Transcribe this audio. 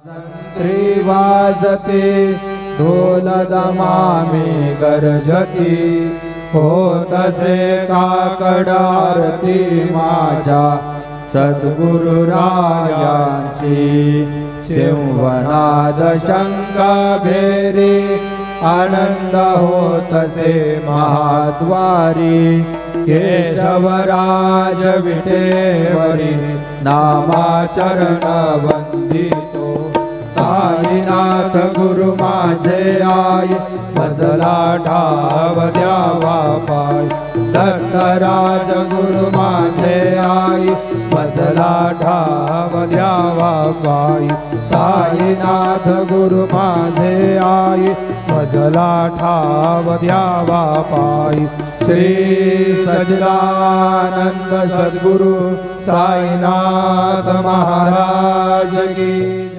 संत्री वाजते ढोल दमामे गरजती होतसे काकड आरती माझ्या सद्गुरुरायांची सिंहनाद शंख भेरी आनंद होतसे महाद्वारी केशवराज विटेवरी नामाचरण वंदितो साईनाथ गुरु माझे आई भजला ठाव द्यावा पाय दत्तराज गुरु माझे आई भजला ठाव द्यावा पाय साईनाथ गुरु माझे आई भजला ठाव द्यावा पाय श्री सच्चिदानंद सद्गुरु साईनाथ महाराज की